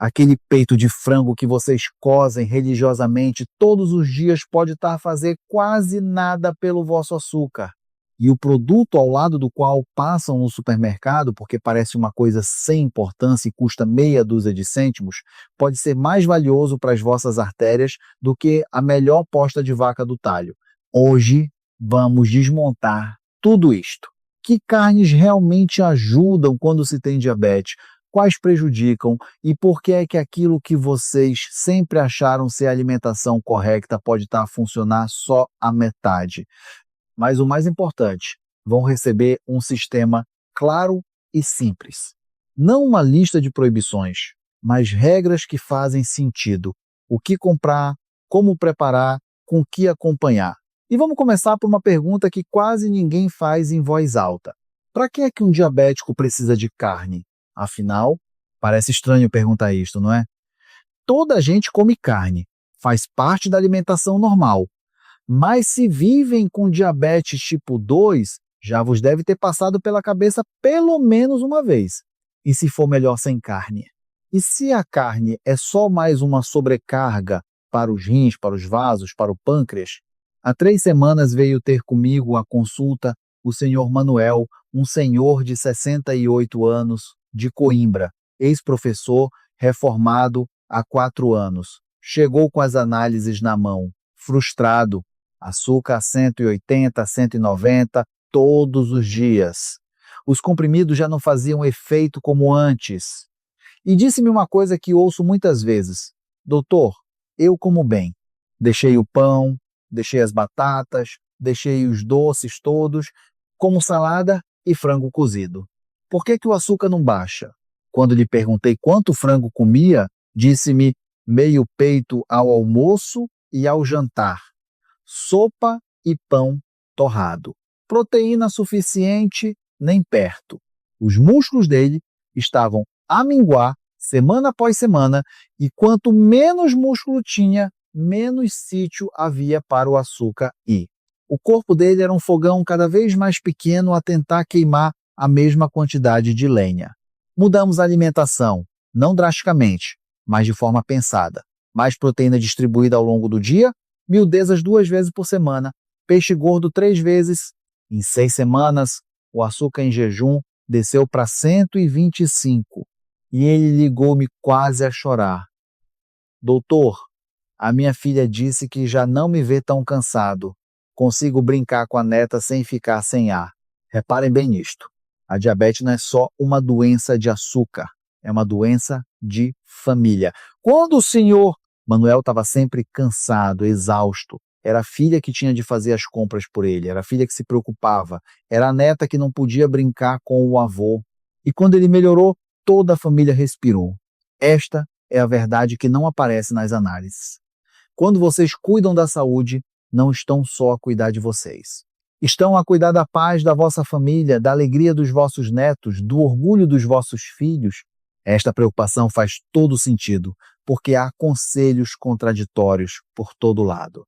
Aquele peito de frango que vocês cozem religiosamente todos os dias pode estar a fazer quase nada pelo vosso açúcar. E o produto ao lado do qual passam no supermercado, porque parece uma coisa sem importância e custa meia dúzia de cêntimos, pode ser mais valioso para as vossas artérias do que a melhor posta de vaca do talho. Hoje vamos desmontar tudo isto. Que carnes realmente ajudam quando se tem diabetes? Quais prejudicam e por que é que aquilo que vocês sempre acharam ser a alimentação correta pode estar a funcionar só a metade? Mas o mais importante, vão receber um sistema claro e simples. Não uma lista de proibições, mas regras que fazem sentido. O que comprar, como preparar, com o que acompanhar. E vamos começar por uma pergunta que quase ninguém faz em voz alta. Para que é que um diabético precisa de carne? Afinal, parece estranho perguntar isto, não é? Toda a gente come carne, faz parte da alimentação normal. Mas se vivem com diabetes tipo 2, já vos deve ter passado pela cabeça pelo menos uma vez. E se for melhor sem carne? E se a carne é só mais uma sobrecarga para os rins, para os vasos, para o pâncreas? Há 3 semanas veio ter comigo a consulta o senhor Manuel, um senhor de 68 anos, de Coimbra, ex-professor, reformado há 4 anos. Chegou com as análises na mão, frustrado, açúcar a 180, 190, todos os dias. Os comprimidos já não faziam efeito como antes. E disse-me uma coisa que ouço muitas vezes: doutor, eu como bem. Deixei o pão, deixei as batatas, deixei os doces todos, como salada e frango cozido. Por que o açúcar não baixa? Quando lhe perguntei quanto frango comia, disse-me meio peito ao almoço e ao jantar. Sopa e pão torrado. Proteína suficiente, nem perto. Os músculos dele estavam a minguar semana após semana e quanto menos músculo tinha, menos sítio havia para o açúcar ir. O corpo dele era um fogão cada vez mais pequeno a tentar queimar a mesma quantidade de lenha. Mudamos a alimentação, não drasticamente, mas de forma pensada. Mais proteína distribuída ao longo do dia, miudezas 2 vezes por semana, peixe gordo 3 vezes. Em 6 semanas, o açúcar em jejum desceu para 125 e ele ligou-me quase a chorar. Doutor, a minha filha disse que já não me vê tão cansado. Consigo brincar com a neta sem ficar sem ar. Reparem bem nisto. A diabetes não é só uma doença de açúcar, é uma doença de família. Quando o senhor Manuel estava sempre cansado, exausto, era a filha que tinha de fazer as compras por ele, era a filha que se preocupava, era a neta que não podia brincar com o avô. E quando ele melhorou, toda a família respirou. Esta é a verdade que não aparece nas análises. Quando vocês cuidam da saúde, não estão só a cuidar de vocês. Estão a cuidar da paz da vossa família, da alegria dos vossos netos, do orgulho dos vossos filhos. Esta preocupação faz todo sentido, porque há conselhos contraditórios por todo lado.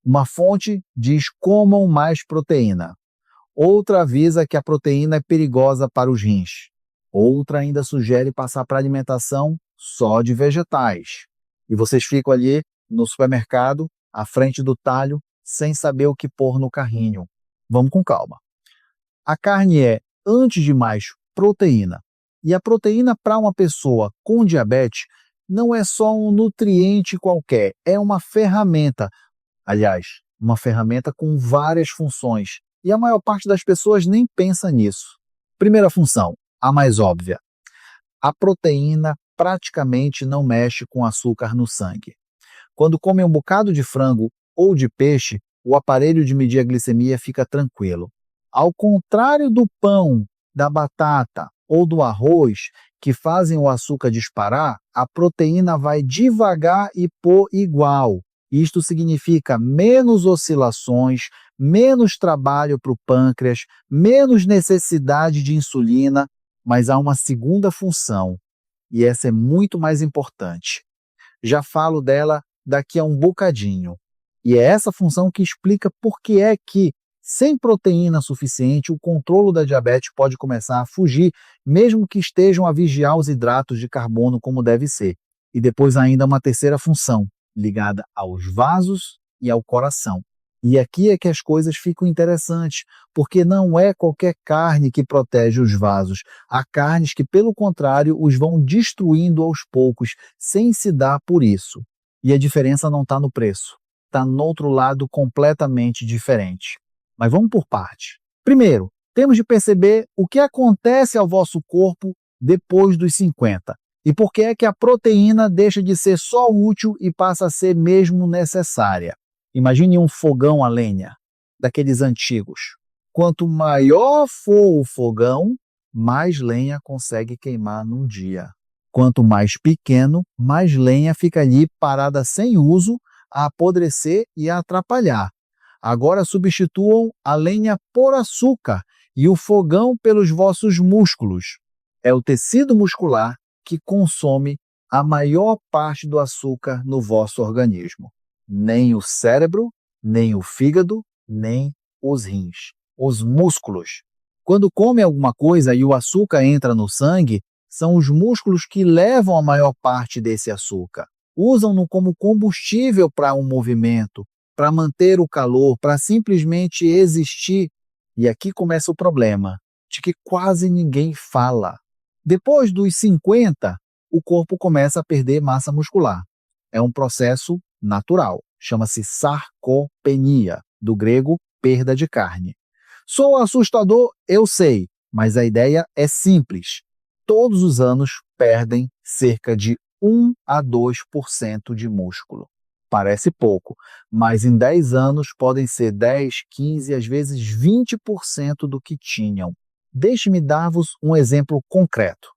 Uma fonte diz: comam mais proteína. Outra avisa que a proteína é perigosa para os rins. Outra ainda sugere passar para alimentação só de vegetais. E vocês ficam ali no supermercado, à frente do talho, sem saber o que pôr no carrinho. Vamos com calma. A carne é, antes de mais, proteína. E a proteína para uma pessoa com diabetes não é só um nutriente qualquer, é uma ferramenta. Aliás, uma ferramenta com várias funções. E a maior parte das pessoas nem pensa nisso. Primeira função, a mais óbvia. A proteína praticamente não mexe com açúcar no sangue. Quando comem um bocado de frango ou de peixe, o aparelho de medir a glicemia fica tranquilo. Ao contrário do pão, da batata ou do arroz, que fazem o açúcar disparar, a proteína vai devagar e por igual. Isto significa menos oscilações, menos trabalho para o pâncreas, menos necessidade de insulina, mas há uma segunda função, e essa é muito mais importante. Já falo dela daqui a um bocadinho. E é essa função que explica por que é que, Sem proteína suficiente, o controle da diabetes pode começar a fugir, mesmo que estejam a vigiar os hidratos de carbono como deve ser. E depois ainda uma terceira função, ligada aos vasos e ao coração. E aqui é que as coisas ficam interessantes, porque não é qualquer carne que protege os vasos. Há carnes que, pelo contrário, os vão destruindo aos poucos, sem se dar por isso. E a diferença não está no preço, está no outro lado completamente diferente. Mas vamos por parte. Primeiro, temos de perceber o que acontece ao vosso corpo depois dos 50. E por que é que a proteína deixa de ser só útil e passa a ser mesmo necessária. Imagine um fogão a lenha, daqueles antigos. Quanto maior for o fogão, mais lenha consegue queimar num dia. Quanto mais pequeno, mais lenha fica ali parada sem uso, a apodrecer e a atrapalhar. Agora substituam a lenha por açúcar e o fogão pelos vossos músculos. É o tecido muscular que consome a maior parte do açúcar no vosso organismo. Nem o cérebro, nem o fígado, nem os rins. Os músculos. Quando come alguma coisa e o açúcar entra no sangue, são os músculos que levam a maior parte desse açúcar. Usam-no como combustível para um movimento, para manter o calor, para simplesmente existir. E aqui começa o problema, de que quase ninguém fala. Depois dos 50, o corpo começa a perder massa muscular. É um processo natural, chama-se sarcopenia, do grego perda de carne. Sou assustador, eu sei, mas a ideia é simples. Todos os anos perdem cerca de 1 a 2% de músculo. Parece pouco, mas em 10 anos podem ser 10, 15, às vezes 20% do que tinham. Deixe-me dar-vos um exemplo concreto.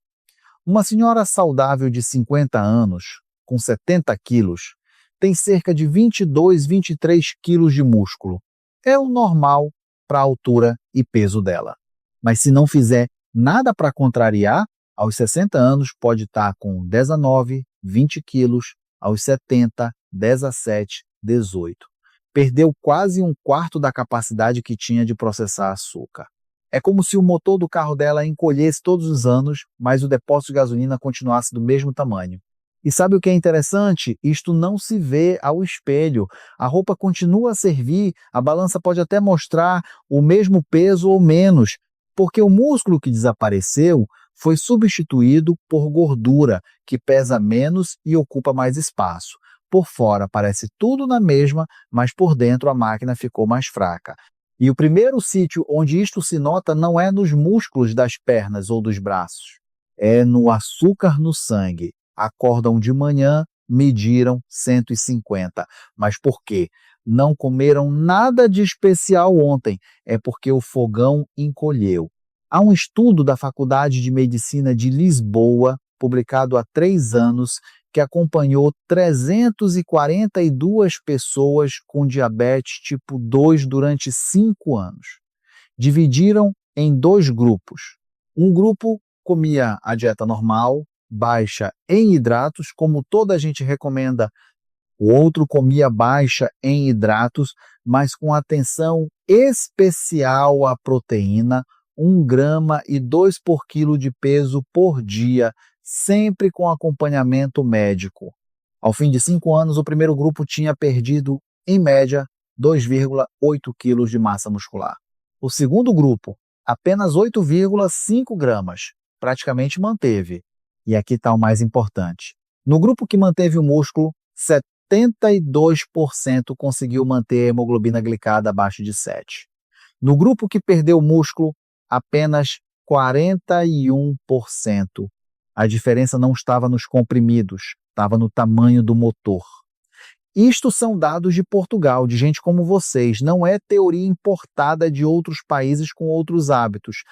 Uma senhora saudável de 50 anos, com 70 quilos, tem cerca de 22, 23 quilos de músculo. É o normal para a altura e peso dela. Mas se não fizer nada para contrariar, aos 60 anos pode estar com 19, 20 quilos, aos 70, 17, 18. Perdeu quase um quarto da capacidade que tinha de processar açúcar. É como se o motor do carro dela encolhesse todos os anos, mas o depósito de gasolina continuasse do mesmo tamanho. E sabe o que é interessante? Isto não se vê ao espelho. A roupa continua a servir, a balança pode até mostrar o mesmo peso ou menos, porque o músculo que desapareceu foi substituído por gordura, que pesa menos e ocupa mais espaço. Por fora parece tudo na mesma, mas por dentro a máquina ficou mais fraca. E o primeiro sítio onde isto se nota não é nos músculos das pernas ou dos braços, é no açúcar no sangue. Acordam de manhã, mediram 150. Mas por quê? Não comeram nada de especial ontem, é porque o fogão encolheu. Há um estudo da Faculdade de Medicina de Lisboa, publicado há 3 anos, que acompanhou 342 pessoas com diabetes tipo 2 durante 5 anos. Dividiram em 2 grupos. Um grupo comia a dieta normal, baixa em hidratos, como toda a gente recomenda. O outro comia baixa em hidratos, mas com atenção especial à proteína, 1 grama e 2 por quilo de peso por dia, sempre com acompanhamento médico. Ao fim de 5 anos, o primeiro grupo tinha perdido, em média, 2,8 quilos de massa muscular. O segundo grupo, apenas 8,5 gramas, praticamente manteve. E aqui está o mais importante. No grupo que manteve o músculo, 72% conseguiu manter a hemoglobina glicada abaixo de 7. No grupo que perdeu o músculo, apenas 41%. A diferença não estava nos comprimidos, estava no tamanho do motor. Isto são dados de Portugal, de gente como vocês, não é teoria importada de outros países com outros hábitos.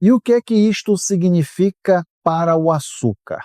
E o que é que isto significa para o açúcar?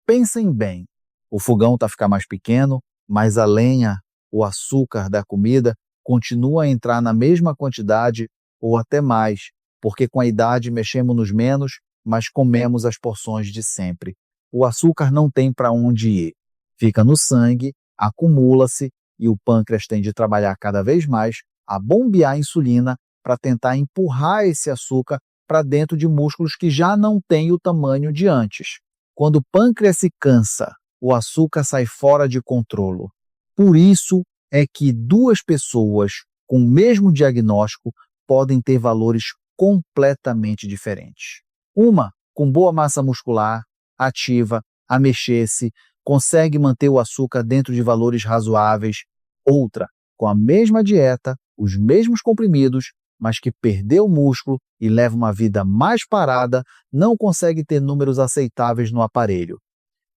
Pensem bem, o fogão está a ficar mais pequeno, mas a lenha, o açúcar da comida, continua a entrar na mesma quantidade ou até mais, porque com a idade mexemos-nos menos, mas comemos as porções de sempre. O açúcar não tem para onde ir. Fica no sangue, acumula-se e o pâncreas tem de trabalhar cada vez mais a bombear a insulina para tentar empurrar esse açúcar para dentro de músculos que já não têm o tamanho de antes. Quando o pâncreas se cansa, o açúcar sai fora de controle. Por isso é que duas pessoas com o mesmo diagnóstico podem ter valores completamente diferentes. Uma com boa massa muscular, ativa, a mexer-se, consegue manter o açúcar dentro de valores razoáveis. Outra com a mesma dieta, os mesmos comprimidos, mas que perdeu músculo e leva uma vida mais parada, não consegue ter números aceitáveis no aparelho.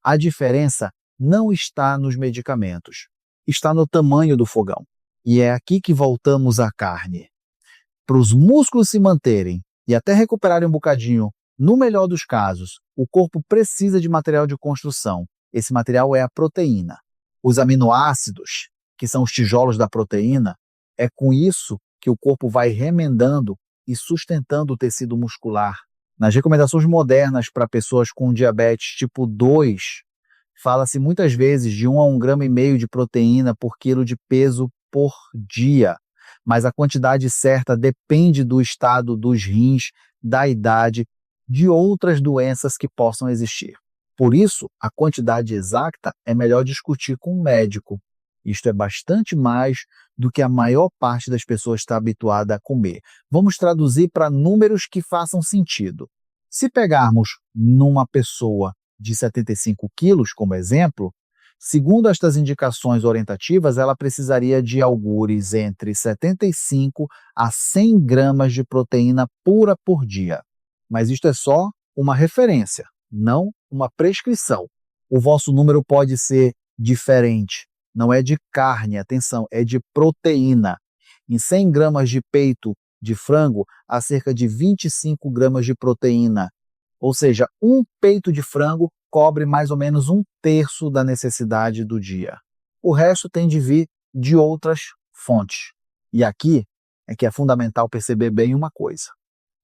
A diferença não está nos medicamentos, está no tamanho do fogão. E é aqui que voltamos à carne. Para os músculos se manterem e até recuperarem um bocadinho, no melhor dos casos, o corpo precisa de material de construção. Esse material é a proteína. Os aminoácidos, que são os tijolos da proteína, é com isso que o corpo vai remendando e sustentando o tecido muscular. Nas recomendações modernas para pessoas com diabetes tipo 2, fala-se muitas vezes de 1 a 1,5 gramas de proteína por quilo de peso por dia, mas a quantidade certa depende do estado dos rins, da idade, de outras doenças que possam existir. Por isso, a quantidade exata é melhor discutir com um médico. Isto é bastante mais do que a maior parte das pessoas está habituada a comer. Vamos traduzir para números que façam sentido. Se pegarmos numa pessoa de 75 quilos como exemplo, segundo estas indicações orientativas, ela precisaria de algures entre 75 a 100 gramas de proteína pura por dia. Mas isto é só uma referência, não uma prescrição. O vosso número pode ser diferente. Não é de carne, atenção, é de proteína. Em 100 gramas de peito de frango, há cerca de 25 gramas de proteína. Ou seja, um peito de frango cobre mais ou menos 1/3 da necessidade do dia. O resto tem de vir de outras fontes. E aqui é que é fundamental perceber bem uma coisa.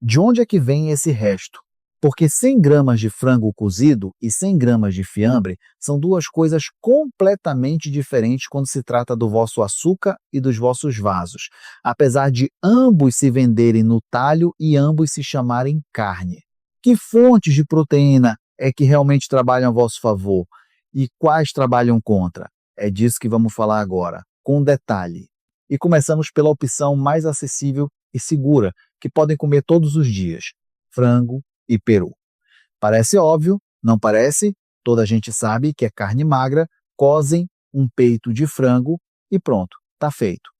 De onde é que vem esse resto? Porque 100 gramas de frango cozido e 100 gramas de fiambre são duas coisas completamente diferentes quando se trata do vosso açúcar e dos vossos vasos, apesar de ambos se venderem no talho e ambos se chamarem carne. Que fontes de proteína é que realmente trabalham a vosso favor e quais trabalham contra? É disso que vamos falar agora, com detalhe. E começamos pela opção mais acessível e segura, que podem comer todos os dias: frango e peru. Parece óbvio, não parece? Toda a gente sabe que é carne magra, cozem um peito de frango e pronto, está feito.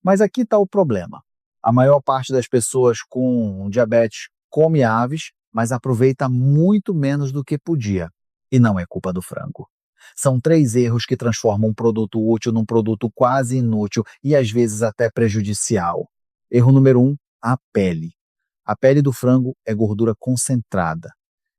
Mas aqui está o problema. A maior parte das pessoas com diabetes come aves, mas aproveita muito menos do que podia. E não é culpa do frango. São 3 erros que transformam um produto útil num produto quase inútil e às vezes até prejudicial. Erro número 1, a pele. A pele do frango é gordura concentrada.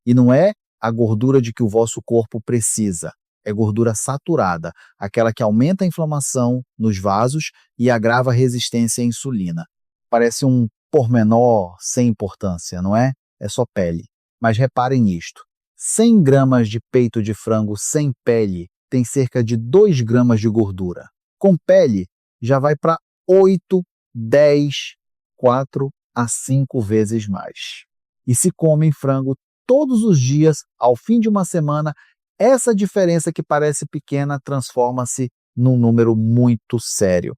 E não é a gordura de que o vosso corpo precisa. É gordura saturada, aquela que aumenta a inflamação nos vasos e agrava a resistência à insulina. Parece um pormenor sem importância, não é? É só pele. Mas reparem nisto. 100 gramas de peito de frango sem pele tem cerca de 2 gramas de gordura. Com pele, já vai para 8, 10, 4 a 5 vezes mais. E se comem frango todos os dias, ao fim de uma semana, essa diferença que parece pequena transforma-se num número muito sério.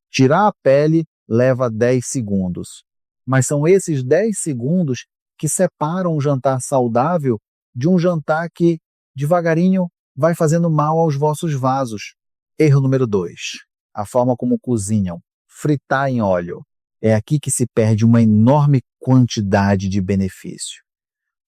Tirar a pele leva 10 segundos, mas são esses 10 segundos que separam um jantar saudável de um jantar que, devagarinho, vai fazendo mal aos vossos vasos. Erro número 2. A forma como cozinham. Fritar em óleo. É aqui que se perde uma enorme quantidade de benefício.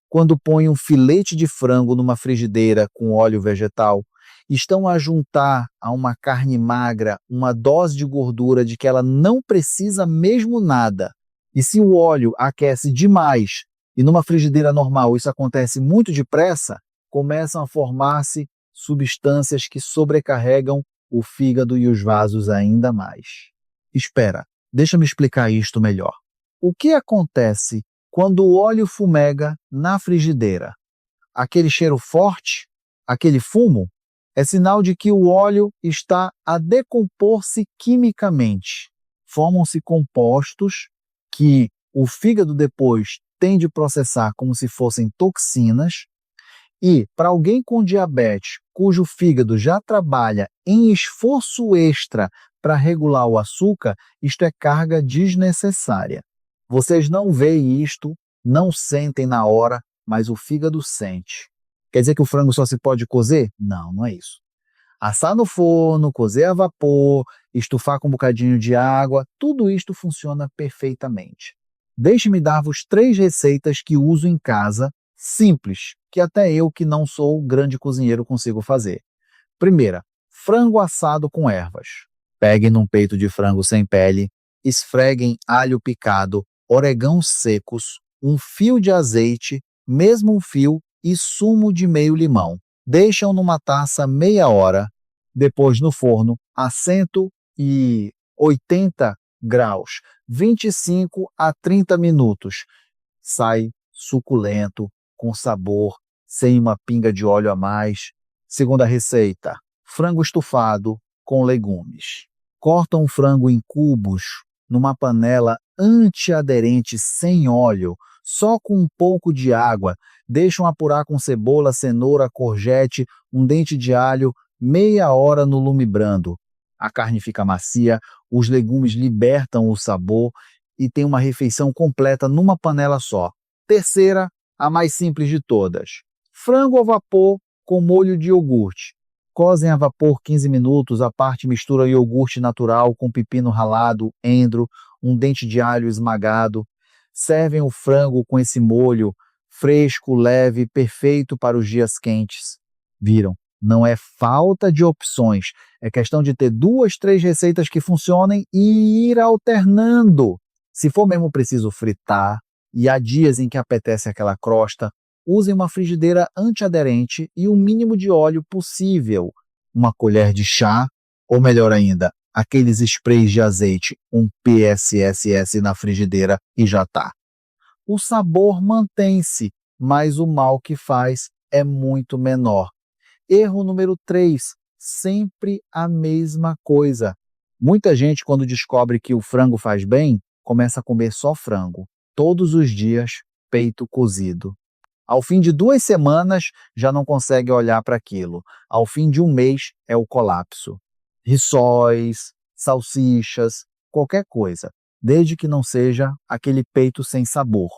Quando põem um filete de frango numa frigideira com óleo vegetal, estão a juntar a uma carne magra uma dose de gordura de que ela não precisa mesmo nada. E se o óleo aquece demais e numa frigideira normal isso acontece muito depressa, começam a formar-se substâncias que sobrecarregam o fígado e os vasos ainda mais. Espera, deixa-me explicar isto melhor. O que acontece quando o óleo fumega na frigideira? Aquele cheiro forte, aquele fumo, é sinal de que o óleo está a decompor-se quimicamente. Formam-se compostos que o fígado depois tem de processar como se fossem toxinas. E para alguém com diabetes, cujo fígado já trabalha em esforço extra para regular o açúcar, isto é carga desnecessária. Vocês não veem isto, não sentem na hora, mas o fígado sente. Quer dizer que o frango só se pode cozer? Não, não é isso. Assar no forno, cozer a vapor, estufar com um bocadinho de água, tudo isto funciona perfeitamente. Deixe-me dar-vos 3 receitas que uso em casa, simples, que até eu que não sou grande cozinheiro consigo fazer. Primeira, frango assado com ervas. Peguem num peito de frango sem pele, esfreguem alho picado, orégãos secos, um fio de azeite, mesmo um fio e sumo de meio limão. Deixam numa taça meia hora, depois no forno a 180 graus, 25 a 30 minutos. Sai suculento, com sabor, sem uma pinga de óleo a mais. Segunda receita, frango estufado com legumes. Cortam o frango em cubos numa panela antiaderente sem óleo, só com um pouco de água. Deixam apurar com cebola, cenoura, courgette, um dente de alho, meia hora no lume brando. A carne fica macia, os legumes libertam o sabor e tem uma refeição completa numa panela só. Terceira, a mais simples de todas. Frango ao vapor com molho de iogurte. Cozem a vapor 15 minutos, à parte mistura iogurte natural com pepino ralado, endro, um dente de alho esmagado. Servem o frango com esse molho fresco, leve, perfeito para os dias quentes. Viram? Não é falta de opções, é questão de ter 2, 3 receitas que funcionem e ir alternando. Se for mesmo preciso fritar, e há dias em que apetece aquela crosta, usem uma frigideira antiaderente e o mínimo de óleo possível. Uma colher de chá, ou melhor ainda, aqueles sprays de azeite, um PSSS na frigideira e já tá. O sabor mantém-se, mas o mal que faz é muito menor. Erro número 3, sempre a mesma coisa. Muita gente, quando descobre que o frango faz bem, começa a comer só frango. Todos os dias, peito cozido. Ao fim de 2 semanas, já não consegue olhar para aquilo. Ao fim de um mês, é o colapso. Rissóis, salsichas, qualquer coisa, desde que não seja aquele peito sem sabor.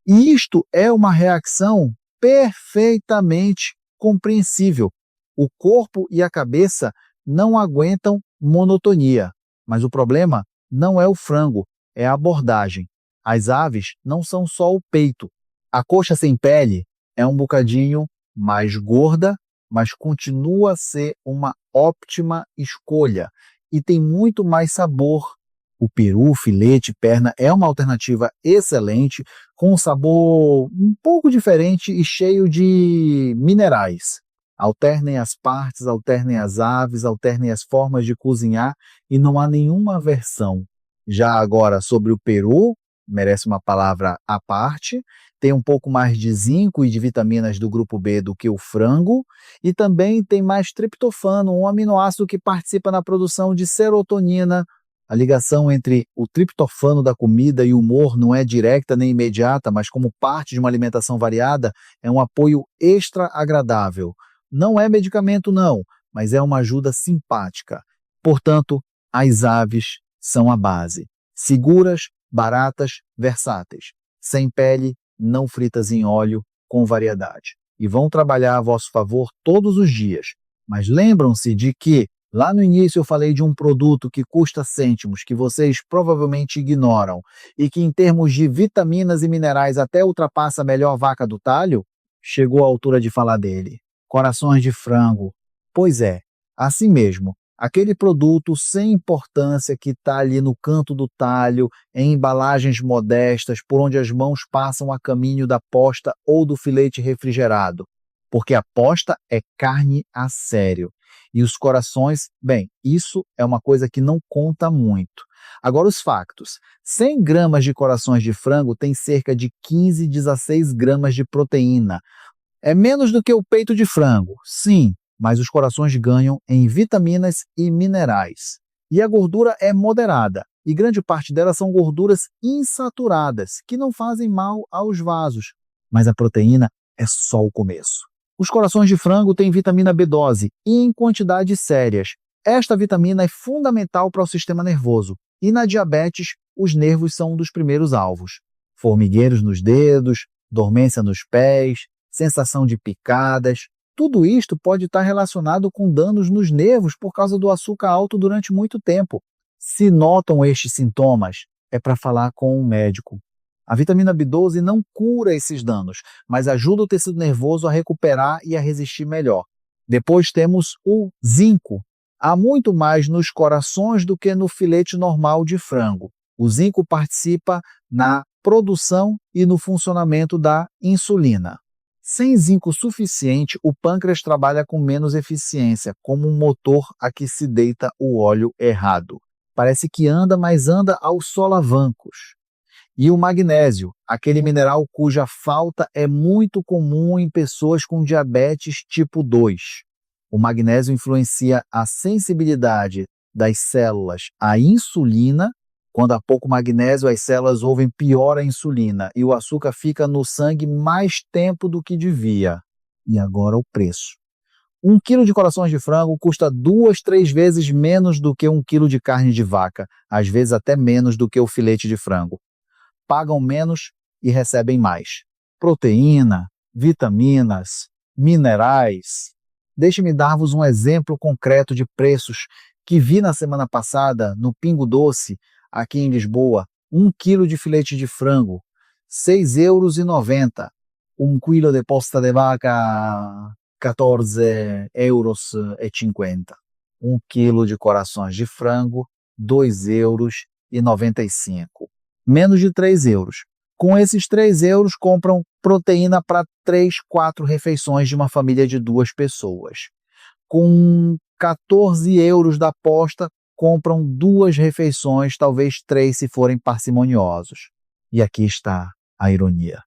E isto é uma reação perfeitamente compreensível. O corpo e a cabeça não aguentam monotonia, mas o problema não é o frango, é a abordagem. As aves não são só o peito. A coxa sem pele é um bocadinho mais gorda, mas continua a ser uma ótima escolha e tem muito mais sabor. O peru, filete, perna é uma alternativa excelente, com um sabor um pouco diferente e cheio de minerais. Alternem as partes, alternem as aves, alternem as formas de cozinhar e não há nenhuma versão. Já agora sobre o peru, merece uma palavra à parte, tem um pouco mais de zinco e de vitaminas do grupo B do que o frango e também tem mais triptofano, um aminoácido que participa na produção de serotonina. A ligação entre o triptofano da comida e o humor não é direta nem imediata, mas como parte de uma alimentação variada, é um apoio extra agradável. Não é medicamento não, mas é uma ajuda simpática. Portanto, as aves são a base. Seguras, baratas, versáteis. Sem pele, não fritas em óleo, com variedade. E vão trabalhar a vosso favor todos os dias. Mas lembram-se de que lá no início eu falei de um produto que custa cêntimos, que vocês provavelmente ignoram, e que em termos de vitaminas e minerais até ultrapassa a melhor vaca do talho? Chegou a altura de falar dele. Corações de frango. Pois é, assim mesmo, aquele produto sem importância que está ali no canto do talho, em embalagens modestas, por onde as mãos passam a caminho da posta ou do filete refrigerado. Porque a posta é carne a sério. E os corações, bem, isso é uma coisa que não conta muito. Agora os factos. 100 gramas de corações de frango tem cerca de 15, 16 gramas de proteína. É menos do que o peito de frango, sim, mas os corações ganham em vitaminas e minerais. E a gordura é moderada, e grande parte delas são gorduras insaturadas, que não fazem mal aos vasos. Mas a proteína é só o começo. Os corações de frango têm vitamina B12 e em quantidades sérias. Esta vitamina é fundamental para o sistema nervoso e na diabetes os nervos são um dos primeiros alvos. Formigueiros nos dedos, dormência nos pés, sensação de picadas, tudo isto pode estar relacionado com danos nos nervos por causa do açúcar alto durante muito tempo. Se notam estes sintomas, é para falar com um médico. A vitamina B12 não cura esses danos, mas ajuda o tecido nervoso a recuperar e a resistir melhor. Depois temos o zinco. Há muito mais nos corações do que no filete normal de frango. O zinco participa na produção e no funcionamento da insulina. Sem zinco suficiente, o pâncreas trabalha com menos eficiência, como um motor a que se deita o óleo errado. Parece que anda, mas anda aos solavancos. E o magnésio, aquele mineral cuja falta é muito comum em pessoas com diabetes tipo 2. O magnésio influencia a sensibilidade das células à insulina. Quando há pouco magnésio, as células ouvem pior a insulina e o açúcar fica no sangue mais tempo do que devia. E agora o preço. 1 quilo de corações de frango custa 2, 3 vezes menos do que 1 quilo de carne de vaca, às vezes até menos do que o filete de frango. Pagam menos e recebem mais. Proteína, vitaminas, minerais. Deixe-me dar-vos um exemplo concreto de preços que vi na semana passada no Pingo Doce, aqui em Lisboa. 1 quilo de filete de frango, €6,90. 1 quilo de posta de vaca, €14,50. 1 quilo de corações de frango, €2,95. Menos de €3. Com esses €3, compram proteína para 3, 4 refeições de uma família de 2 pessoas. Com €14 da aposta, compram 2 refeições, talvez 3 se forem parcimoniosos. E aqui está a ironia.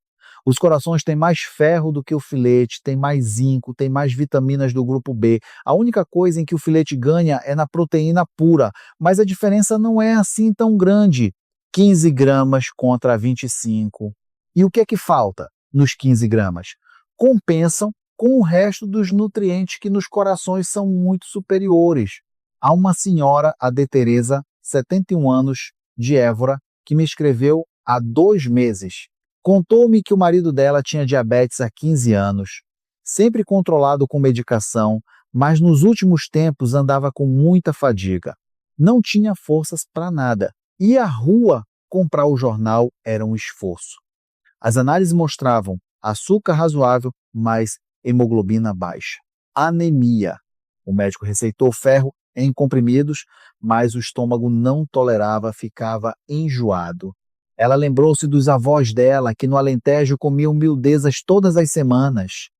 Os corações têm mais ferro do que o filete, têm mais zinco, têm mais vitaminas do grupo B. A única coisa em que o filete ganha é na proteína pura, mas a diferença não é assim tão grande. 15 gramas contra 25. E o que é que falta nos 15 gramas? Compensam com o resto dos nutrientes que nos corações são muito superiores. Há uma senhora, a de Teresa, 71 anos, de Évora, que me escreveu há 2 meses. Contou-me que o marido dela tinha diabetes há 15 anos, sempre controlado com medicação, mas nos últimos tempos andava com muita fadiga. Não tinha forças para nada. Ir à rua comprar o jornal era um esforço. As análises mostravam açúcar razoável, mas hemoglobina baixa. Anemia. O médico receitou ferro em comprimidos, mas o estômago não tolerava, ficava enjoado. Ela lembrou-se dos avós dela, que no Alentejo comiam miudezas todas as semanas.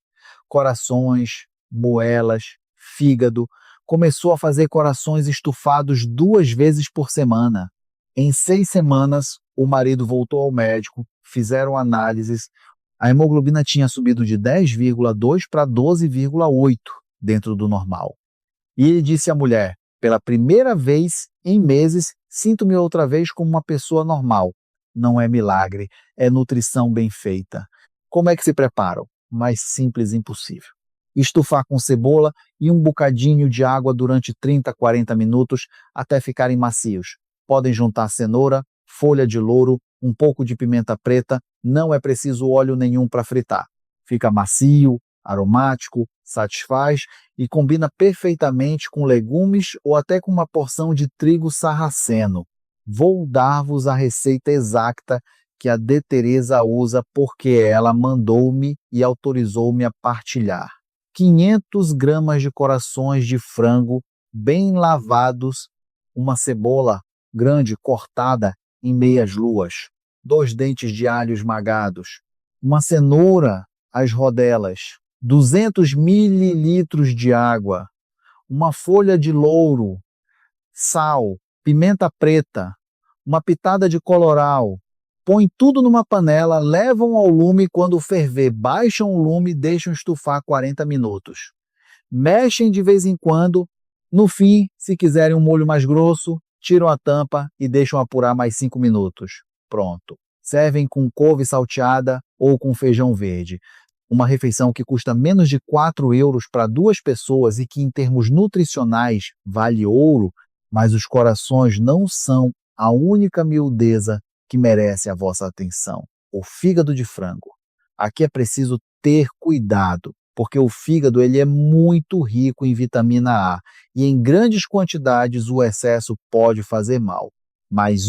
Corações, moelas, fígado. Começou a fazer corações estufados 2 vezes por semana. Em 6 semanas, o marido voltou ao médico, fizeram análises. A hemoglobina tinha subido de 10,2 para 12,8 dentro do normal. E ele disse à mulher: pela primeira vez em meses, sinto-me outra vez como uma pessoa normal. Não é milagre, é nutrição bem feita. Como é que se preparam? Mais simples impossível. Estufar com cebola e um bocadinho de água durante 30, 40 minutos até ficarem macios. Podem juntar cenoura, folha de louro, um pouco de pimenta preta, não é preciso óleo nenhum para fritar. Fica macio, aromático, satisfaz e combina perfeitamente com legumes ou até com uma porção de trigo sarraceno. Vou dar-vos a receita exata que a de Teresa usa porque ela mandou-me e autorizou-me a partilhar. 500 gramas de corações de frango bem lavados, uma cebola grande cortada em meias luas, 2 dentes de alho esmagados, uma cenoura às rodelas, 200 mililitros de água, uma folha de louro, sal, pimenta preta, uma pitada de colorau. Põe tudo numa panela, levam ao lume e quando ferver, baixam o lume e deixam estufar 40 minutos. Mexem de vez em quando. No fim, se quiserem um molho mais grosso, tiram a tampa e deixam apurar mais 5 minutos. Pronto. Servem com couve salteada ou com feijão verde. Uma refeição que custa menos de 4 euros para 2 pessoas e que, em termos nutricionais, vale ouro, mas os corações não são a única miudeza que merece a vossa atenção. O fígado de frango. Aqui é preciso ter cuidado, porque o fígado ele é muito rico em vitamina A e em grandes quantidades o excesso pode fazer mal. Mas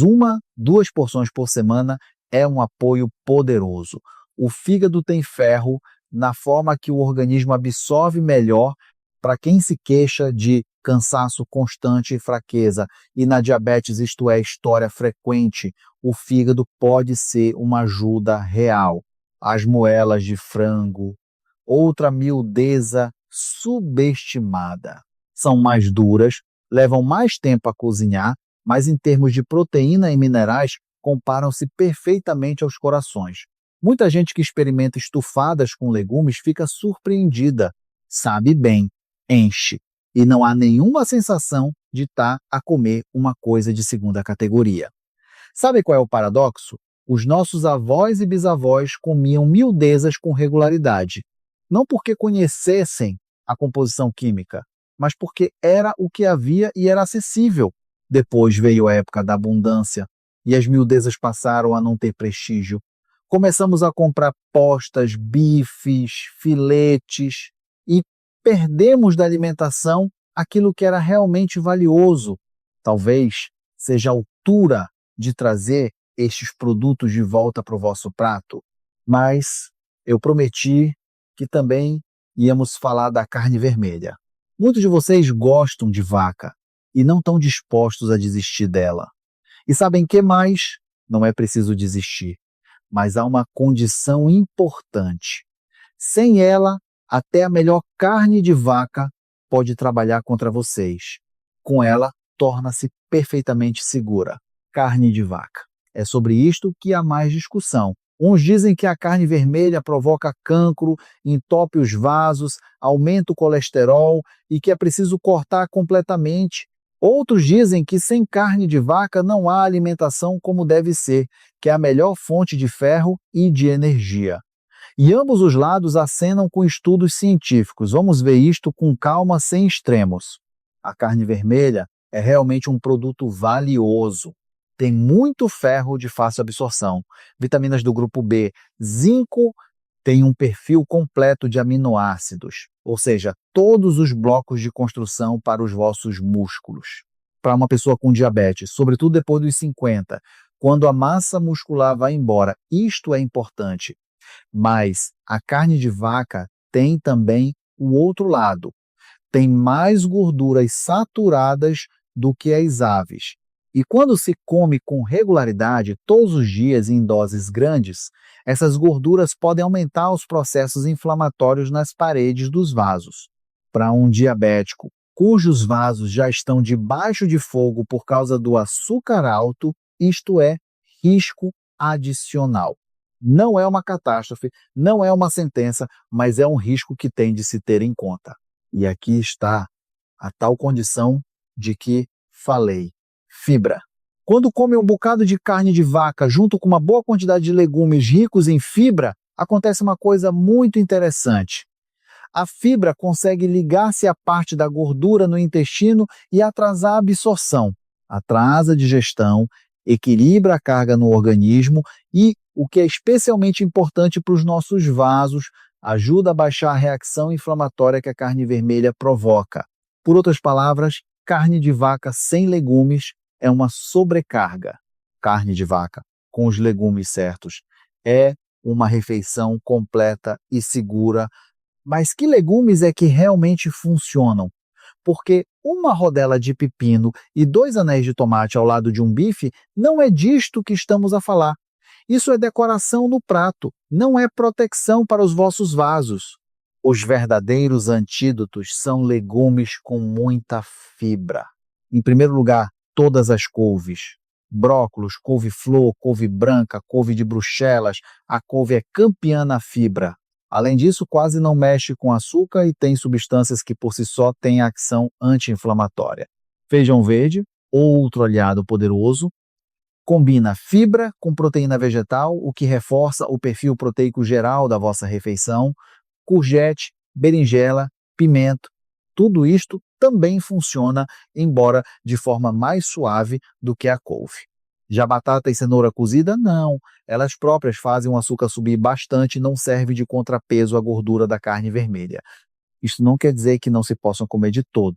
2 porções por semana é um apoio poderoso. O fígado tem ferro na forma que o organismo absorve melhor para quem se queixa de cansaço constante e fraqueza. E na diabetes isto é história frequente. O fígado pode ser uma ajuda real. As moelas de frango, outra miudeza subestimada. São mais duras, levam mais tempo a cozinhar, mas em termos de proteína e minerais, comparam-se perfeitamente aos corações. Muita gente que experimenta estufadas com legumes fica surpreendida. Sabe bem, enche. E não há nenhuma sensação de estar a comer uma coisa de segunda categoria. Sabe qual é o paradoxo? Os nossos avós e bisavós comiam miudezas com regularidade. Não porque conhecessem a composição química, mas porque era o que havia e era acessível. Depois veio a época da abundância e as miudezas passaram a não ter prestígio. Começamos a comprar postas, bifes, filetes e perdemos da alimentação aquilo que era realmente valioso. Talvez seja a altura de trazer estes produtos de volta para o vosso prato, mas eu prometi que também íamos falar da carne vermelha. Muitos de vocês gostam de vaca e não estão dispostos a desistir dela. E sabem que mais? Não é preciso desistir, mas há uma condição importante. Sem ela, até a melhor carne de vaca pode trabalhar contra vocês. Com ela, torna-se perfeitamente segura. Carne de vaca. É sobre isto que há mais discussão. Uns dizem que a carne vermelha provoca cancro, entope os vasos, aumenta o colesterol e que é preciso cortar completamente. Outros dizem que sem carne de vaca não há alimentação como deve ser, que é a melhor fonte de ferro e de energia. E ambos os lados acenam com estudos científicos. Vamos ver isto com calma, sem extremos. A carne vermelha é realmente um produto valioso. Tem muito ferro de fácil absorção, vitaminas do grupo B, zinco, tem um perfil completo de aminoácidos, ou seja, todos os blocos de construção para os vossos músculos. Para uma pessoa com diabetes, sobretudo depois dos 50, quando a massa muscular vai embora, isto é importante. Mas a carne de vaca tem também o outro lado. Tem mais gorduras saturadas do que as aves. E quando se come com regularidade, todos os dias e em doses grandes, essas gorduras podem aumentar os processos inflamatórios nas paredes dos vasos. Para um diabético cujos vasos já estão debaixo de fogo por causa do açúcar alto, isto é risco adicional. Não é uma catástrofe, não é uma sentença, mas é um risco que tem de se ter em conta. E aqui está a tal condição de que falei. Fibra. Quando come um bocado de carne de vaca junto com uma boa quantidade de legumes ricos em fibra, acontece uma coisa muito interessante. A fibra consegue ligar-se à parte da gordura no intestino e atrasar a absorção, atrasa a digestão, equilibra a carga no organismo e, o que é especialmente importante para os nossos vasos, ajuda a baixar a reação inflamatória que a carne vermelha provoca. Por outras palavras, carne de vaca sem legumes é uma sobrecarga. Carne de vaca com os legumes certos é uma refeição completa e segura. Mas que legumes é que realmente funcionam? Porque uma rodela de pepino e 2 anéis de tomate ao lado de um bife não é disto que estamos a falar. Isso é decoração no prato, não é proteção para os vossos vasos. Os verdadeiros antídotos são legumes com muita fibra. Em primeiro lugar, todas as couves. Brócolos, couve-flor, couve branca, couve de Bruxelas. A couve é campeã na fibra. Além disso, quase não mexe com açúcar e tem substâncias que por si só têm ação anti-inflamatória. Feijão verde, outro aliado poderoso. Combina fibra com proteína vegetal, o que reforça o perfil proteico geral da vossa refeição. Courgette, berinjela, pimento, tudo isto também funciona, embora de forma mais suave do que a couve. Já batata e cenoura cozida, não. Elas próprias fazem o açúcar subir bastante e não serve de contrapeso à gordura da carne vermelha. Isso não quer dizer que não se possam comer de todo,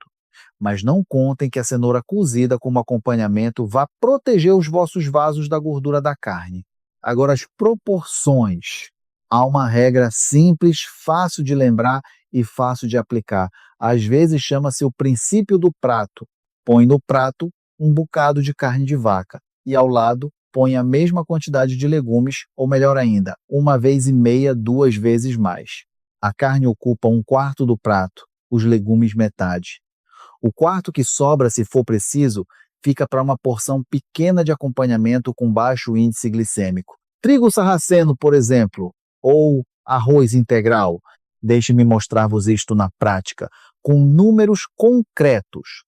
mas não contem que a cenoura cozida como acompanhamento vá proteger os vossos vasos da gordura da carne. Agora, as proporções. Há uma regra simples, fácil de lembrar e fácil de aplicar. Às vezes chama-se o princípio do prato. Põe no prato um bocado de carne de vaca e ao lado põe a mesma quantidade de legumes, ou melhor ainda, 1,5 vezes, 2 vezes mais. A carne ocupa 1/4 do prato, os legumes metade. O quarto que sobra, se for preciso, fica para uma porção pequena de acompanhamento com baixo índice glicêmico. Trigo sarraceno, por exemplo, ou arroz integral. Deixe-me mostrar-vos isto na prática, com números concretos.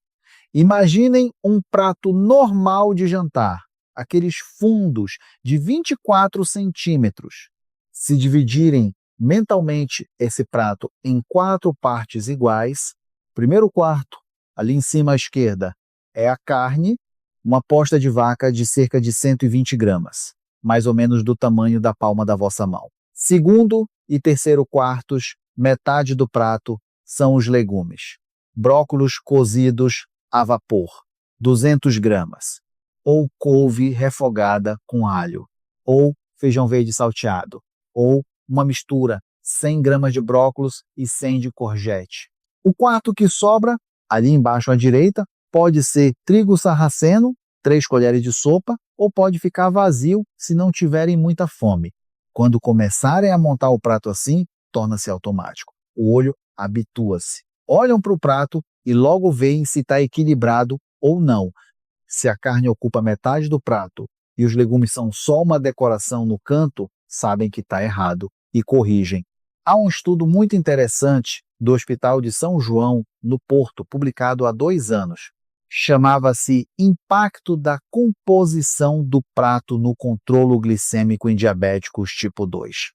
Imaginem um prato normal de jantar, aqueles fundos de 24 centímetros. Se dividirem mentalmente esse prato em 4 partes iguais, primeiro quarto, ali em cima à esquerda, é a carne, uma posta de vaca de cerca de 120 gramas, mais ou menos do tamanho da palma da vossa mão. Segundo e terceiro quartos, metade do prato, são os legumes. Brócolos cozidos a vapor, 200 gramas. Ou couve refogada com alho. Ou feijão verde salteado. Ou uma mistura, 100 gramas de brócolis e 100 de courgette. O quarto que sobra, ali embaixo à direita, pode ser trigo sarraceno, 3 colheres de sopa, ou pode ficar vazio se não tiverem muita fome. Quando começarem a montar o prato assim, torna-se automático. O olho habitua-se. Olham para o prato e logo veem se está equilibrado ou não. Se a carne ocupa metade do prato e os legumes são só uma decoração no canto, sabem que está errado e corrigem. Há um estudo muito interessante do Hospital de São João, no Porto, publicado há 2 anos. Chamava-se Impacto da Composição do Prato no Controlo Glicêmico em Diabéticos Tipo 2.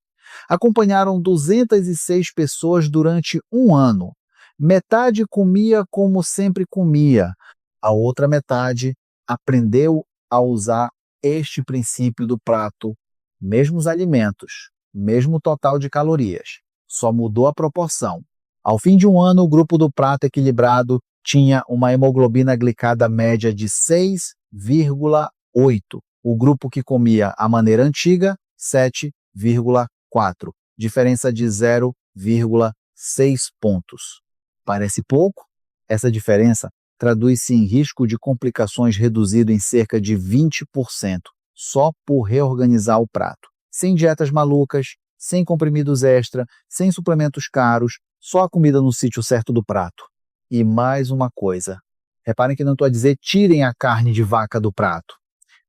Acompanharam 206 pessoas durante 1 ano. Metade comia como sempre comia. A outra metade aprendeu a usar este princípio do prato, mesmos alimentos, mesmo total de calorias, só mudou a proporção. Ao fim de 1 ano, o grupo do prato equilibrado tinha uma hemoglobina glicada média de 6,8. O grupo que comia a maneira antiga, 7,4. Diferença de 0,6 pontos. Parece pouco? Essa diferença traduz-se em risco de complicações reduzido em cerca de 20%, só por reorganizar o prato. Sem dietas malucas, sem comprimidos extra, sem suplementos caros, só a comida no sítio certo do prato. E mais uma coisa, reparem que não estou a dizer tirem a carne de vaca do prato,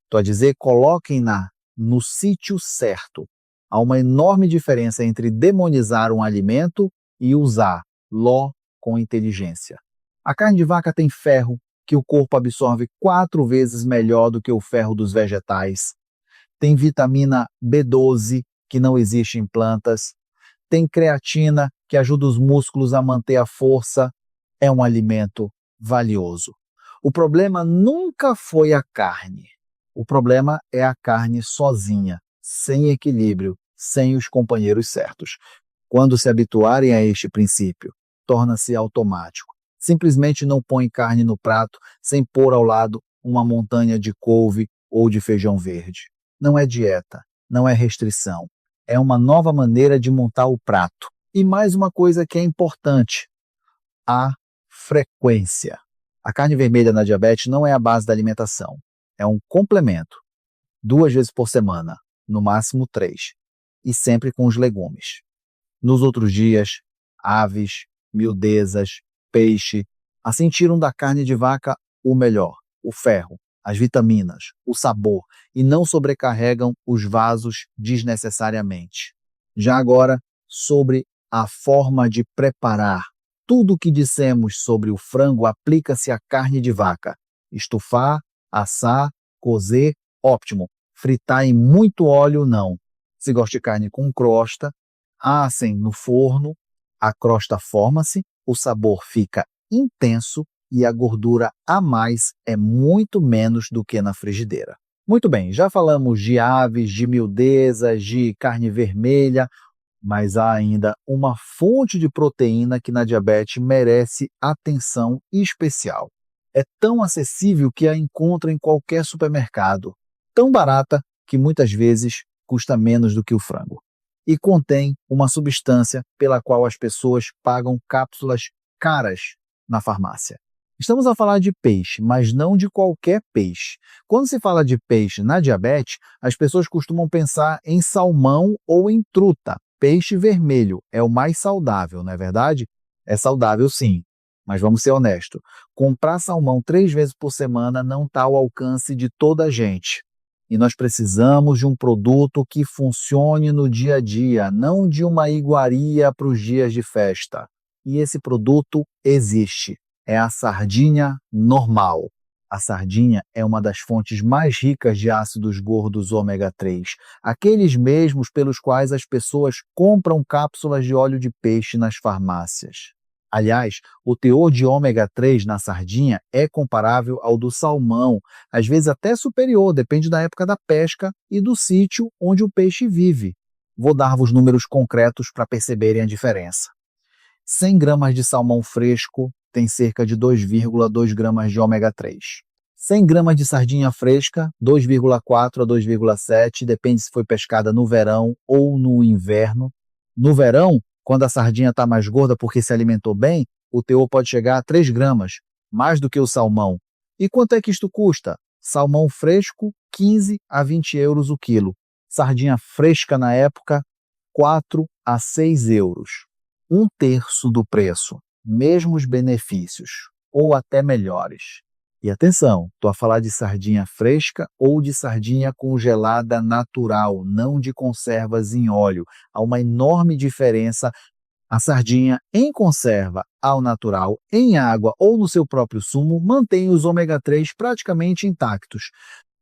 estou a dizer coloquem-na no sítio certo. Há uma enorme diferença entre demonizar um alimento e usar ló com inteligência. A carne de vaca tem ferro, que o corpo absorve 4 vezes melhor do que o ferro dos vegetais. Tem vitamina B12, que não existe em plantas. Tem creatina, que ajuda os músculos a manter a força. É um alimento valioso. O problema nunca foi a carne. O problema é a carne sozinha, sem equilíbrio, sem os companheiros certos. Quando se habituarem a este princípio, torna-se automático. Simplesmente não põe carne no prato sem pôr ao lado uma montanha de couve ou de feijão verde. Não é dieta, não é restrição. É uma nova maneira de montar o prato. E mais uma coisa que é importante, a frequência. A carne vermelha na diabetes não é a base da alimentação. É um complemento. 2 vezes por semana, no máximo 3. E sempre com os legumes. Nos outros dias, aves, miudezas, peixe, assim tiram da carne de vaca o melhor, o ferro, as vitaminas, o sabor, e não sobrecarregam os vasos desnecessariamente. Já agora, sobre a forma de preparar. Tudo o que dissemos sobre o frango aplica-se à carne de vaca. Estufar, assar, cozer, ótimo. Fritar em muito óleo, não. Se gosta de carne com crosta, assem no forno, a crosta forma-se, o sabor fica intenso e a gordura a mais é muito menos do que na frigideira. Muito bem, já falamos de aves, de miudezas, de carne vermelha, mas há ainda uma fonte de proteína que na diabetes merece atenção especial. É tão acessível que a encontra em qualquer supermercado, tão barata que muitas vezes custa menos do que o frango. E contém uma substância pela qual as pessoas pagam cápsulas caras na farmácia. Estamos a falar de peixe, mas não de qualquer peixe. Quando se fala de peixe na diabetes, as pessoas costumam pensar em salmão ou em truta. Peixe vermelho é o mais saudável, não é verdade? É saudável sim, mas vamos ser honestos. Comprar salmão 3 vezes por semana não está ao alcance de toda a gente. E nós precisamos de um produto que funcione no dia a dia, não de uma iguaria para os dias de festa. E esse produto existe. É a sardinha normal. A sardinha é uma das fontes mais ricas de ácidos gordos ômega 3, aqueles mesmos pelos quais as pessoas compram cápsulas de óleo de peixe nas farmácias. Aliás, o teor de ômega 3 na sardinha é comparável ao do salmão, às vezes até superior, depende da época da pesca e do sítio onde o peixe vive. Vou dar-vos números concretos para perceberem a diferença. 100 gramas de salmão fresco tem cerca de 2,2 gramas de ômega 3. 100 gramas de sardinha fresca, 2,4 a 2,7, depende se foi pescada no verão ou no inverno. No verão, quando a sardinha está mais gorda porque se alimentou bem, o teor pode chegar a 3 gramas, mais do que o salmão. E quanto é que isto custa? Salmão fresco, 15 a 20 euros o quilo. Sardinha fresca na época, 4 a 6 euros. 1/3 do preço, mesmos benefícios, ou até melhores. E atenção, estou a falar de sardinha fresca ou de sardinha congelada natural, não de conservas em óleo. Há uma enorme diferença. A sardinha em conserva ao natural, em água ou no seu próprio sumo, mantém os ômega 3 praticamente intactos.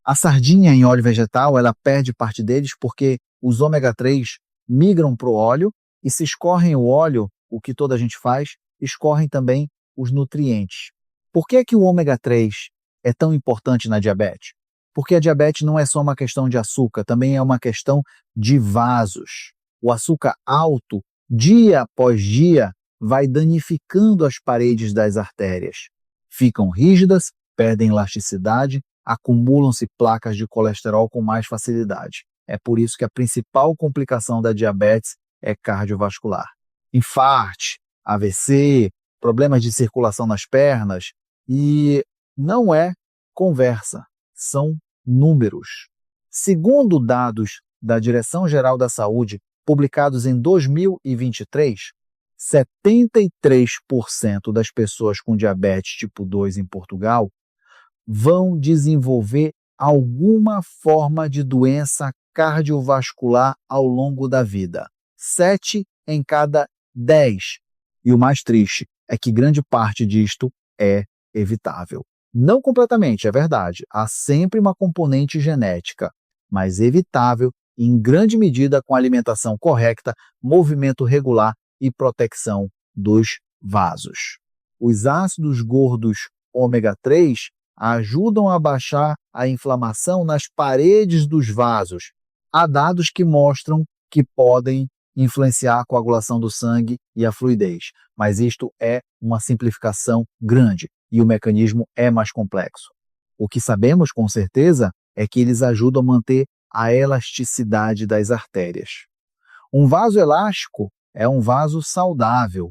A sardinha em óleo vegetal, ela perde parte deles porque os ômega 3 migram para o óleo e se escorrem o óleo, o que toda a gente faz, escorrem também os nutrientes. Por que que o ômega 3 é tão importante na diabetes? Porque a diabetes não é só uma questão de açúcar, também é uma questão de vasos. O açúcar alto, dia após dia, vai danificando as paredes das artérias. Ficam rígidas, perdem elasticidade, acumulam-se placas de colesterol com mais facilidade. É por isso que a principal complicação da diabetes é cardiovascular. Infarte, AVC, problemas de circulação nas pernas, e não é conversa, são números. Segundo dados da Direção-Geral da Saúde, publicados em 2023, 73% das pessoas com diabetes tipo 2 em Portugal vão desenvolver alguma forma de doença cardiovascular ao longo da vida. 7 em cada 10. E o mais triste é que grande parte disto é evitável. Não completamente, é verdade. Há sempre uma componente genética, mas evitável em grande medida com alimentação correta, movimento regular e proteção dos vasos. Os ácidos gordos ômega 3 ajudam a baixar a inflamação nas paredes dos vasos. Há dados que mostram que podem influenciar a coagulação do sangue e a fluidez, mas isto é uma simplificação grande e o mecanismo é mais complexo. O que sabemos com certeza é que eles ajudam a manter a elasticidade das artérias. Um vaso elástico é um vaso saudável.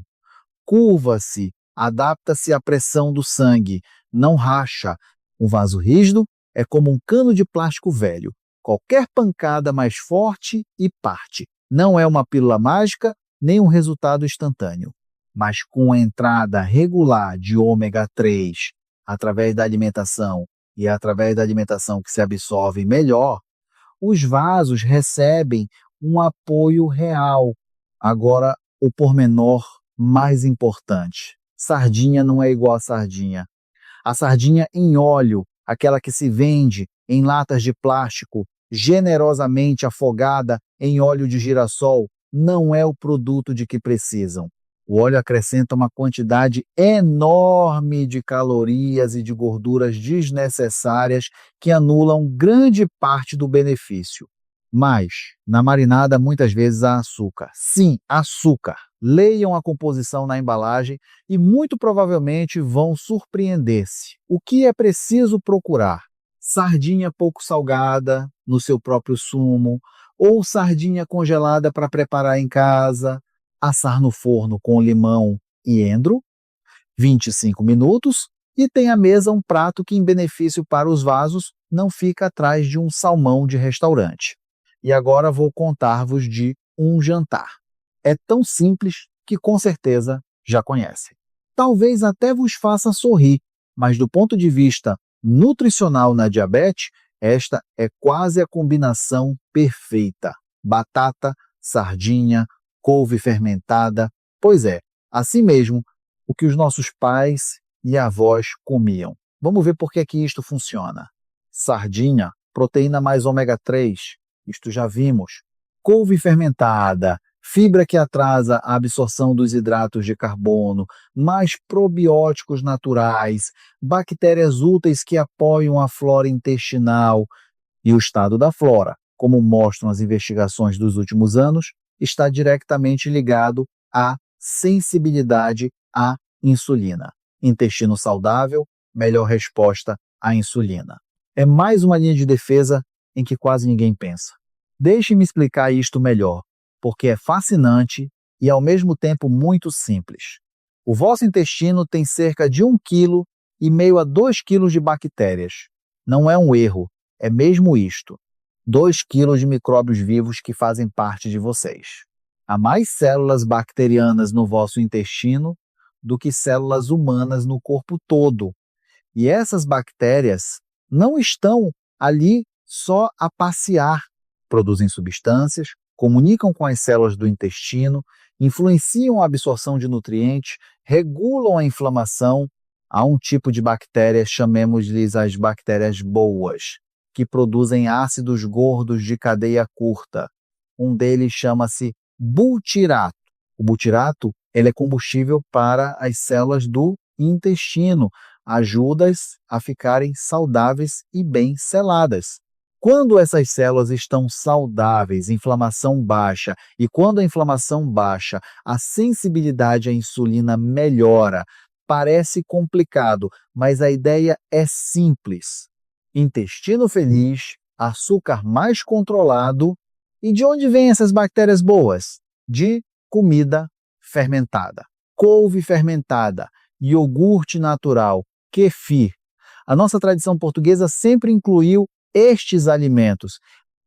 Curva-se, adapta-se à pressão do sangue, não racha. Um vaso rígido é como um cano de plástico velho. Qualquer pancada mais forte e parte. Não é uma pílula mágica, nem um resultado instantâneo. Mas com a entrada regular de ômega 3 através da alimentação e através da alimentação que se absorve melhor, os vasos recebem um apoio real. Agora, o pormenor mais importante. Sardinha não é igual a sardinha. A sardinha em óleo, aquela que se vende em latas de plástico, generosamente afogada em óleo de girassol, não é o produto de que precisam. O óleo acrescenta uma quantidade enorme de calorias e de gorduras desnecessárias que anulam grande parte do benefício. Mas, na marinada, muitas vezes há açúcar. Sim, açúcar. Leiam a composição na embalagem e muito provavelmente vão surpreender-se. O que é preciso procurar? Sardinha pouco salgada, no seu próprio sumo, ou sardinha congelada para preparar em casa, assar no forno com limão e endro, 25 minutos, e tem à mesa um prato que, em benefício para os vasos, não fica atrás de um salmão de restaurante. E agora vou contar-vos de um jantar. É tão simples que com certeza já conhecem. Talvez até vos faça sorrir, mas do ponto de vista nutricional na diabetes, esta é quase a combinação perfeita. Batata, sardinha, couve fermentada. Pois é, assim mesmo, o que os nossos pais e avós comiam. Vamos ver por que que isto funciona. Sardinha, proteína mais ômega 3, isto já vimos. Couve fermentada, fibra que atrasa a absorção dos hidratos de carbono, mais probióticos naturais, bactérias úteis que apoiam a flora intestinal. E o estado da flora, como mostram as investigações dos últimos anos, está diretamente ligado à sensibilidade à insulina. Intestino saudável, melhor resposta à insulina. É mais uma linha de defesa em que quase ninguém pensa. Deixe-me explicar isto melhor, porque é fascinante e ao mesmo tempo muito simples. O vosso intestino tem cerca de 1,5 kg a 2 kg de bactérias. Não é um erro, é mesmo isto. 2 kg de micróbios vivos que fazem parte de vocês. Há mais células bacterianas no vosso intestino do que células humanas no corpo todo. E essas bactérias não estão ali só a passear. Produzem substâncias, comunicam com as células do intestino, influenciam a absorção de nutrientes, regulam a inflamação. Há um tipo de bactérias, chamemos-lhes as bactérias boas, que produzem ácidos gordos de cadeia curta. Um deles chama-se butirato. O butirato ele é combustível para as células do intestino, ajuda-as a ficarem saudáveis e bem seladas. Quando essas células estão saudáveis, inflamação baixa, e quando a inflamação baixa, a sensibilidade à insulina melhora. Parece complicado, mas a ideia é simples. Intestino feliz, açúcar mais controlado. E de onde vêm essas bactérias boas? De comida fermentada. Couve fermentada, iogurte natural, kefir. A nossa tradição portuguesa sempre incluiu estes alimentos.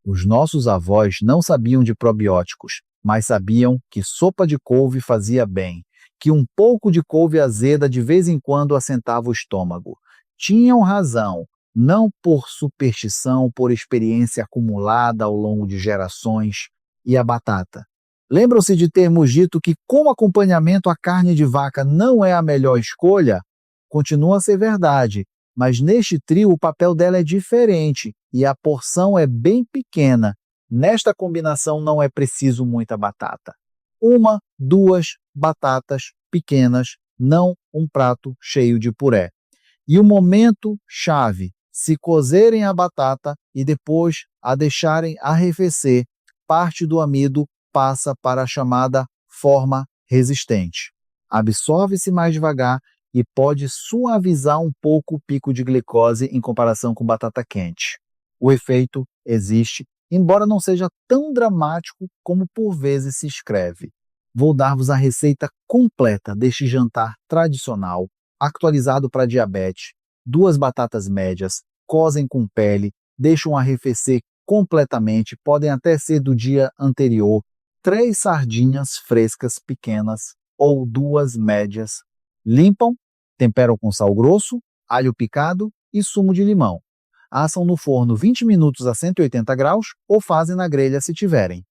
Os nossos avós não sabiam de probióticos, mas sabiam que sopa de couve fazia bem, que um pouco de couve azeda de vez em quando assentava o estômago. Tinham razão, não por superstição, por experiência acumulada ao longo de gerações. E a batata? Lembram-se de termos dito que, como acompanhamento, a carne de vaca não é a melhor escolha? Continua a ser verdade, mas neste trio o papel dela é diferente e a porção é bem pequena. Nesta combinação não é preciso muita batata. 1, 2 batatas pequenas, não um prato cheio de puré. E o momento chave, se cozerem a batata e depois a deixarem arrefecer, parte do amido passa para a chamada forma resistente. Absorve-se mais devagar e pode suavizar um pouco o pico de glicose em comparação com batata quente. O efeito existe, embora não seja tão dramático como por vezes se escreve. Vou dar-vos a receita completa deste jantar tradicional, atualizado para diabetes. 2 batatas médias, cozem com pele, deixam arrefecer completamente, podem até ser do dia anterior. 3 sardinhas frescas pequenas ou 2 médias. Limpam, temperam com sal grosso, alho picado e sumo de limão. Assam no forno 20 minutos a 180 graus ou fazem na grelha se tiverem.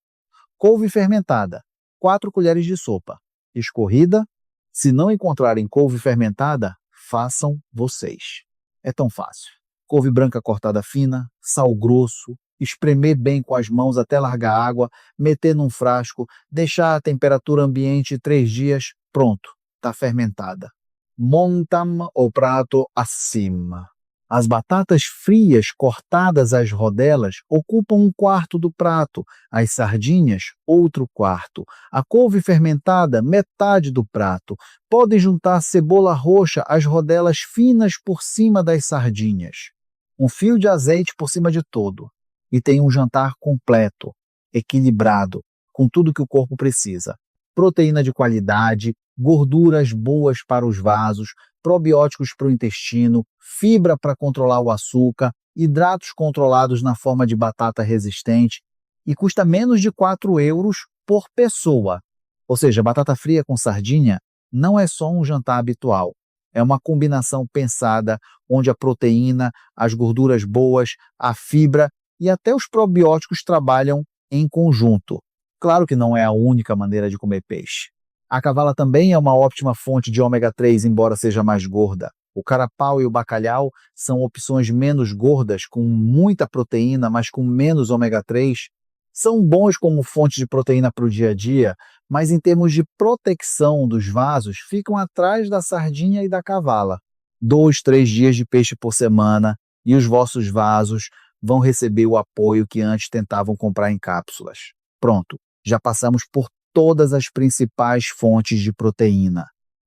Couve fermentada, 4 colheres de sopa. Escorrida. Se não encontrarem couve fermentada, façam vocês. É tão fácil. Couve branca cortada fina, sal grosso, espremer bem com as mãos até largar água, meter num frasco, deixar a temperatura ambiente 3 dias, pronto, está fermentada. Montam o prato acima. As batatas frias cortadas às rodelas ocupam 1/4 do prato, as sardinhas, outro quarto, a couve fermentada, metade do prato. Podem juntar cebola roxa às rodelas finas por cima das sardinhas. Um fio de azeite por cima de tudo. E tem um jantar completo, equilibrado, com tudo que o corpo precisa. Proteína de qualidade, gorduras boas para os vasos, probióticos para o intestino, fibra para controlar o açúcar, hidratos controlados na forma de batata resistente e custa menos de 4 euros por pessoa. Ou seja, batata fria com sardinha não é só um jantar habitual. É uma combinação pensada onde a proteína, as gorduras boas, a fibra e até os probióticos trabalham em conjunto. Claro que não é a única maneira de comer peixe. A cavala também é uma ótima fonte de ômega 3, embora seja mais gorda. O carapau e o bacalhau são opções menos gordas, com muita proteína, mas com menos ômega 3. São bons como fonte de proteína para o dia a dia, mas em termos de proteção dos vasos, ficam atrás da sardinha e da cavala. 2, 3 dias de peixe por semana e os vossos vasos vão receber o apoio que antes tentavam comprar em cápsulas. Pronto, já passamos por todas as principais fontes de proteína.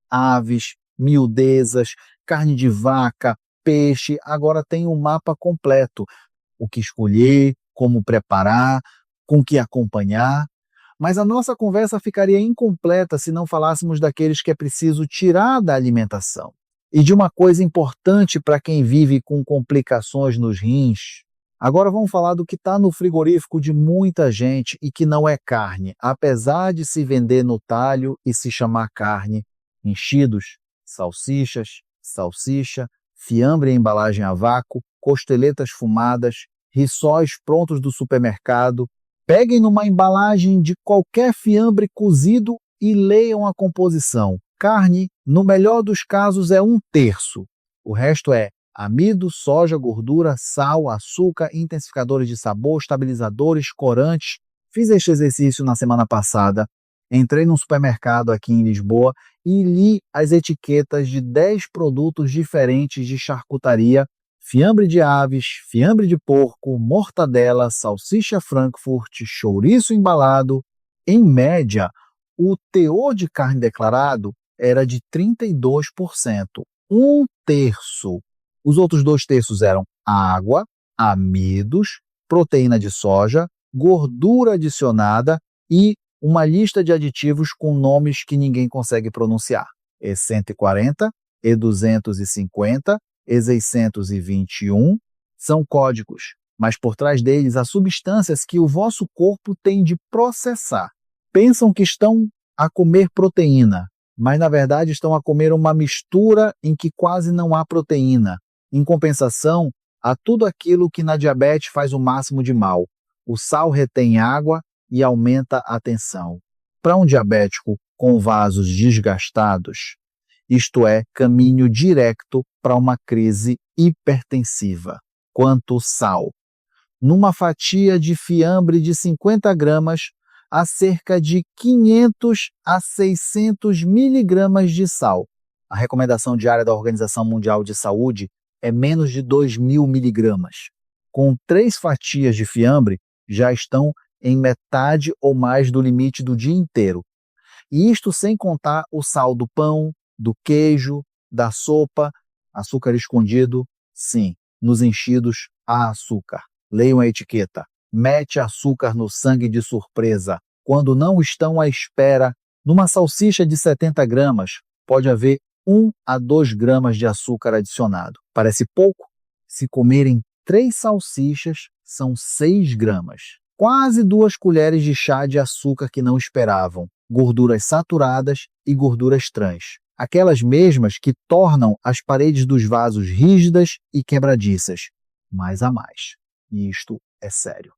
Aves, miudezas, carne de vaca, peixe, agora tem um mapa completo. O que escolher, como preparar, com o que acompanhar. Mas a nossa conversa ficaria incompleta se não falássemos daqueles que é preciso tirar da alimentação. E de uma coisa importante para quem vive com complicações nos rins. Agora vamos falar do que está no frigorífico de muita gente e que não é carne, apesar de se vender no talho e se chamar carne. Enchidos, salsicha, fiambre em embalagem a vácuo, costeletas fumadas, rissóis prontos do supermercado. Peguem numa embalagem de qualquer fiambre cozido e leiam a composição. Carne, no melhor dos casos, é 1/3. O resto é amido, soja, gordura, sal, açúcar, intensificadores de sabor, estabilizadores, corantes. Fiz este exercício na semana passada. Entrei num supermercado aqui em Lisboa e li as etiquetas de 10 produtos diferentes de charcutaria: fiambre de aves, fiambre de porco, mortadela, salsicha Frankfurt, chouriço embalado. Em média, o teor de carne declarado era de 32%, 1/3. Os outros 2/3 eram água, amidos, proteína de soja, gordura adicionada e uma lista de aditivos com nomes que ninguém consegue pronunciar. E140, E250, E621 são códigos, mas por trás deles há substâncias que o vosso corpo tem de processar. Pensam que estão a comer proteína, mas na verdade estão a comer uma mistura em que quase não há proteína. Em compensação, há tudo aquilo que na diabetes faz o máximo de mal. O sal retém água e aumenta a tensão. Para um diabético com vasos desgastados, isto é, caminho direto para uma crise hipertensiva. Quanto sal? Numa fatia de fiambre de 50 gramas, há cerca de 500 a 600 miligramas de sal. A recomendação diária da Organização Mundial de Saúde é menos de 2.000 miligramas. Com 3 fatias de fiambre, já estão em metade ou mais do limite do dia inteiro. E isto sem contar o sal do pão, do queijo, da sopa, açúcar escondido. Sim, nos enchidos há açúcar. Leiam a etiqueta. Mete açúcar no sangue de surpresa. Quando não estão à espera, numa salsicha de 70 gramas, pode haver 1 a 2 gramas de açúcar adicionado. Parece pouco? Se comerem 3 salsichas, são 6 gramas. Quase 2 colheres de chá de açúcar que não esperavam. Gorduras saturadas e gorduras trans. Aquelas mesmas que tornam as paredes dos vasos rígidas e quebradiças. Mais a mais. E isto é sério.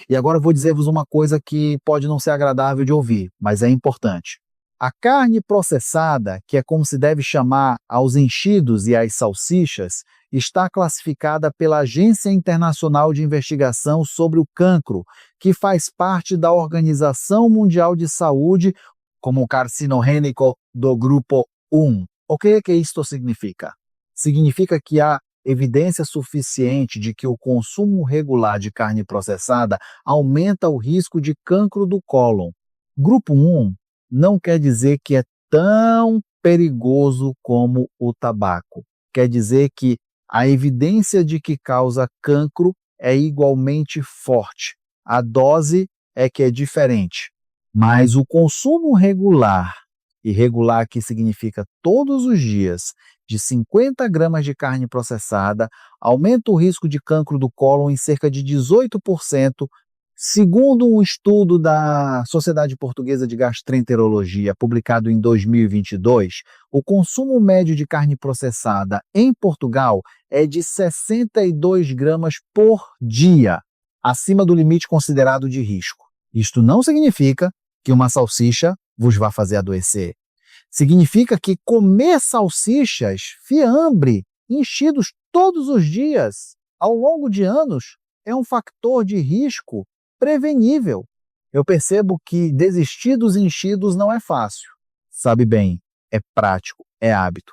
E agora vou dizer-vos uma coisa que pode não ser agradável de ouvir, mas é importante. A carne processada, que é como se deve chamar aos enchidos e às salsichas, está classificada pela Agência Internacional de Investigação sobre o Cancro, que faz parte da Organização Mundial de Saúde, como carcinogênico do grupo 1. O que isto significa? Significa que há evidência suficiente de que o consumo regular de carne processada aumenta o risco de cancro do cólon. Grupo 1 não quer dizer que é tão perigoso como o tabaco. Quer dizer que a evidência de que causa cancro é igualmente forte. A dose é que é diferente. Mas o consumo regular, e regular aqui significa todos os dias, de 50 gramas de carne processada, aumenta o risco de cancro do cólon em cerca de 18%, segundo um estudo da Sociedade Portuguesa de Gastroenterologia, publicado em 2022, o consumo médio de carne processada em Portugal é de 62 gramas por dia, acima do limite considerado de risco. Isto não significa que uma salsicha vos vai fazer adoecer. Significa que comer salsichas, fiambre, enchidos todos os dias, ao longo de anos, é um fator de risco prevenível. Eu percebo que desistir dos enchidos não é fácil. Sabe bem, é prático, é hábito.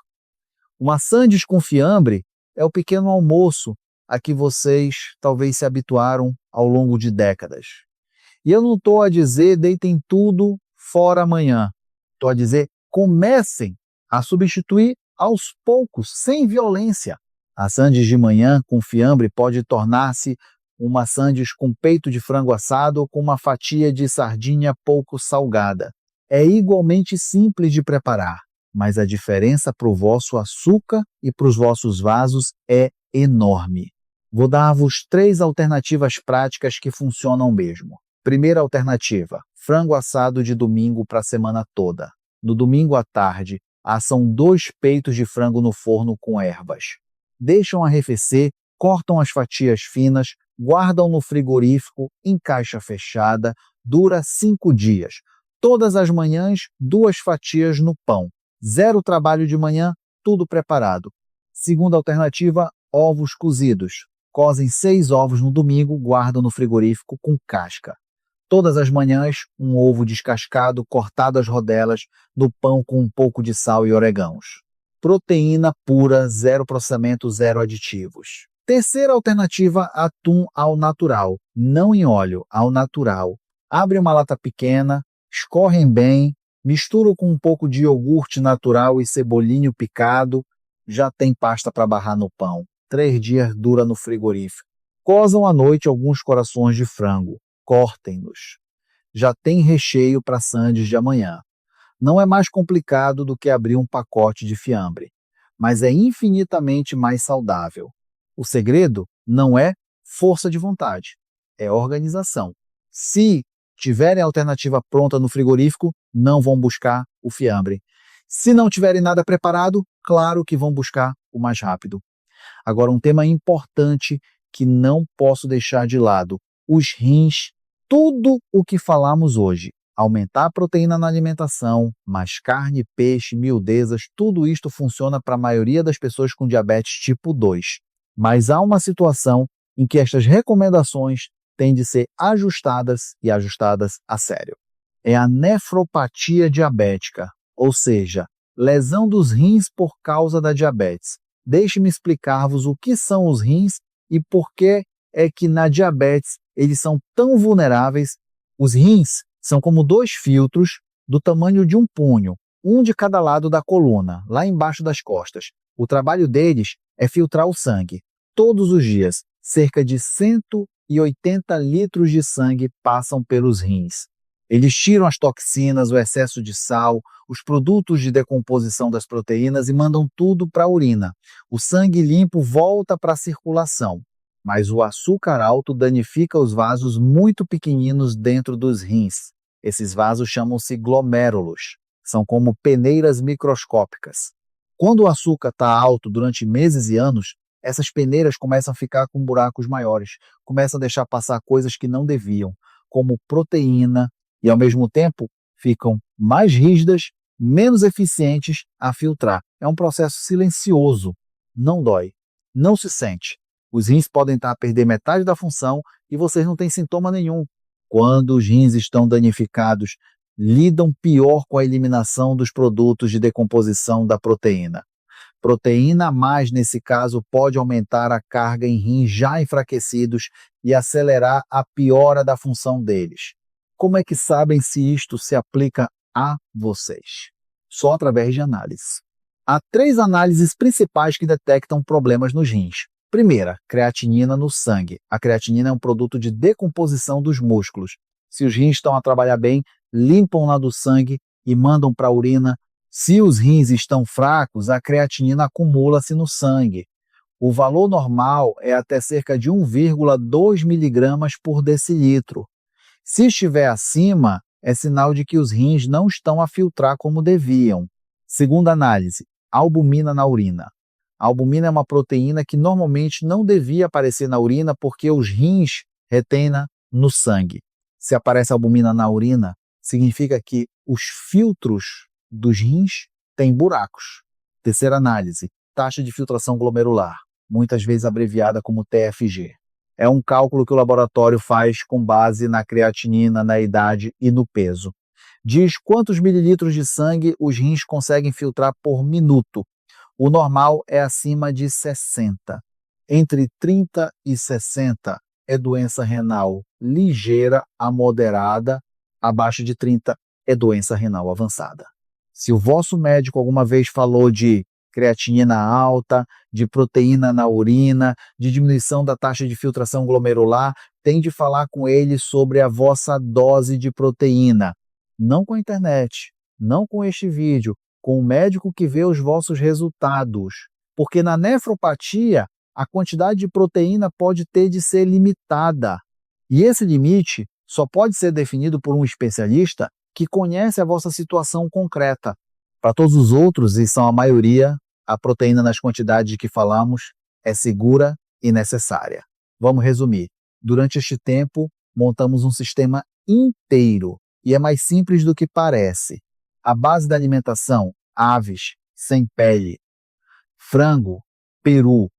Uma sandes com fiambre é o pequeno almoço a que vocês talvez se habituaram ao longo de décadas. E eu não estou a dizer deitem tudo fora amanhã. Estou a dizer comecem a substituir aos poucos, sem violência. A sandes de manhã com fiambre pode tornar-se uma sandes com peito de frango assado ou com uma fatia de sardinha pouco salgada. É igualmente simples de preparar, mas a diferença para o vosso açúcar e para os vossos vasos é enorme. Vou dar-vos 3 alternativas práticas que funcionam mesmo. Primeira alternativa, frango assado de domingo para a semana toda. No domingo à tarde, assam 2 peitos de frango no forno com ervas. Deixam arrefecer, cortam as fatias finas, guardam no frigorífico em caixa fechada, dura 5 dias. Todas as manhãs, 2 fatias no pão. 0 trabalho de manhã, tudo preparado. Segunda alternativa, ovos cozidos. Cozem 6 ovos no domingo, guardam no frigorífico com casca. Todas as manhãs, um ovo descascado, cortado às rodelas, no pão com um pouco de sal e orégãos. Proteína pura, 0 processamento, 0 aditivos. Terceira alternativa, atum ao natural. Não em óleo, ao natural. Abre uma lata pequena, escorrem bem, mistura com um pouco de iogurte natural e cebolinho picado, já tem pasta para barrar no pão. 3 dias dura no frigorífico. Cozam à noite alguns corações de frango. Cortem-nos. Já tem recheio para sandes de amanhã. Não é mais complicado do que abrir um pacote de fiambre, mas é infinitamente mais saudável. O segredo não é força de vontade, é organização. Se tiverem a alternativa pronta no frigorífico, não vão buscar o fiambre. Se não tiverem nada preparado, claro que vão buscar o mais rápido. Agora, um tema importante que não posso deixar de lado: os rins. Tudo o que falamos hoje, aumentar a proteína na alimentação, mais carne, peixe, miudezas, tudo isto funciona para a maioria das pessoas com diabetes tipo 2. Mas há uma situação em que estas recomendações têm de ser ajustadas e ajustadas a sério. É a nefropatia diabética, ou seja, lesão dos rins por causa da diabetes. Deixe-me explicar-vos o que são os rins e por que é que na diabetes eles são tão vulneráveis. Os rins são como 2 filtros do tamanho de um punho, um de cada lado da coluna, lá embaixo das costas. O trabalho deles é filtrar o sangue. Todos os dias, cerca de 180 litros de sangue passam pelos rins. Eles tiram as toxinas, o excesso de sal, os produtos de decomposição das proteínas e mandam tudo para a urina. O sangue limpo volta para a circulação, mas o açúcar alto danifica os vasos muito pequeninos dentro dos rins. Esses vasos chamam-se glomérulos. São como peneiras microscópicas. Quando o açúcar está alto durante meses e anos, essas peneiras começam a ficar com buracos maiores, começam a deixar passar coisas que não deviam, como proteína, e ao mesmo tempo ficam mais rígidas menos eficientes a filtrar. É um processo silencioso, não dói, não se sente. Os rins podem estar a perder metade da função e vocês não têm sintoma nenhum. Quando os rins estão danificados, lidam pior com a eliminação dos produtos de decomposição da proteína. Proteína a mais, nesse caso, pode aumentar a carga em rins já enfraquecidos e acelerar a piora da função deles. Como é que sabem se isto se aplica a vocês? Só através de análise. Há 3 análises principais que detectam problemas nos rins. Primeira, creatinina no sangue. A creatinina é um produto de decomposição dos músculos. Se os rins estão a trabalhar bem, limpam-na do sangue e mandam para a urina. Se os rins estão fracos, a creatinina acumula-se no sangue. O valor normal é até cerca de 1,2 miligramas por decilitro. Se estiver acima, é sinal de que os rins não estão a filtrar como deviam. Segunda análise, albumina na urina. A albumina é uma proteína que normalmente não devia aparecer na urina porque os rins retêm-na no sangue. Se aparece albumina na urina, significa que os filtros dos rins têm buracos. Terceira análise, taxa de filtração glomerular, muitas vezes abreviada como TFG. É um cálculo que o laboratório faz com base na creatinina, na idade e no peso. Diz quantos mililitros de sangue os rins conseguem filtrar por minuto. O normal é acima de 60. Entre 30 e 60 é doença renal ligeira a moderada, abaixo de 30 é doença renal avançada. Se o vosso médico alguma vez falou de creatinina alta, de proteína na urina, de diminuição da taxa de filtração glomerular, tem de falar com ele sobre a vossa dose de proteína. Não com a internet, não com este vídeo, com o médico que vê os vossos resultados. Porque na nefropatia, a quantidade de proteína pode ter de ser limitada. E esse limite só pode ser definido por um especialista que conhece a vossa situação concreta. Para todos os outros, e são a maioria, a proteína nas quantidades de que falamos é segura e necessária. Vamos resumir. Durante este tempo, montamos um sistema inteiro e é mais simples do que parece. A base da alimentação, aves sem pele, frango, peru,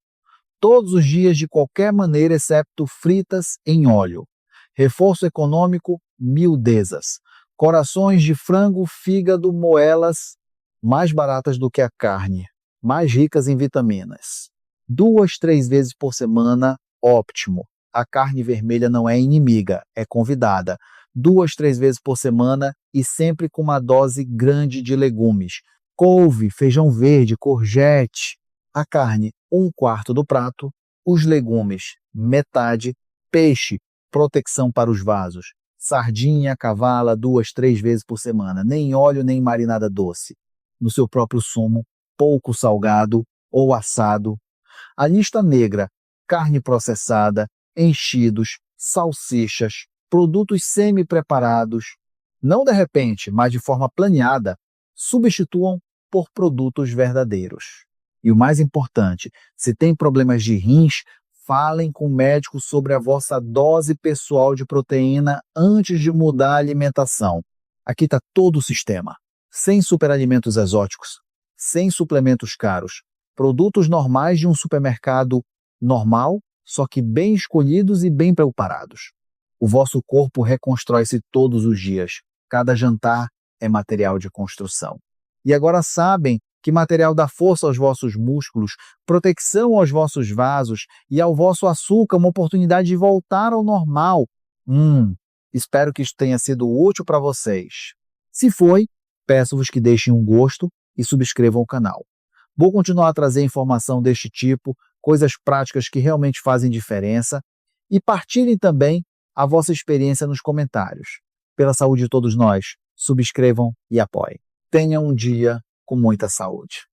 todos os dias de qualquer maneira excepto fritas em óleo. Reforço econômico, miudezas. Corações de frango, fígado, moelas, mais baratas do que a carne, mais ricas em vitaminas. 2, 3 vezes por semana, óptimo. A carne vermelha não é inimiga, é convidada. 2, 3 vezes por semana e sempre com uma dose grande de legumes. Couve, feijão verde, courgette. A carne, 1/4 do prato. Os legumes, metade. Peixe, proteção para os vasos. Sardinha, cavala, 2, 3 vezes por semana. Nem óleo, nem marinada doce. No seu próprio sumo, pouco salgado ou assado. A lista negra, carne processada, enchidos, salsichas, produtos semi-preparados, não de repente, mas de forma planeada, substituam por produtos verdadeiros. E o mais importante, se tem problemas de rins, falem com o médico sobre a vossa dose pessoal de proteína antes de mudar a alimentação. Aqui está todo o sistema. Sem superalimentos exóticos, sem suplementos caros, produtos normais de um supermercado normal, só que bem escolhidos e bem preparados. O vosso corpo reconstrói-se todos os dias. Cada jantar é material de construção. E agora sabem que material dá força aos vossos músculos, proteção aos vossos vasos e ao vosso açúcar, uma oportunidade de voltar ao normal. Espero que isto tenha sido útil para vocês. Se foi, peço-vos que deixem um gosto e subscrevam o canal. Vou continuar a trazer informação deste tipo, coisas práticas que realmente fazem diferença, e partilhem também a vossa experiência nos comentários. Pela saúde de todos nós, subscrevam e apoiem. Tenham um dia com muita saúde.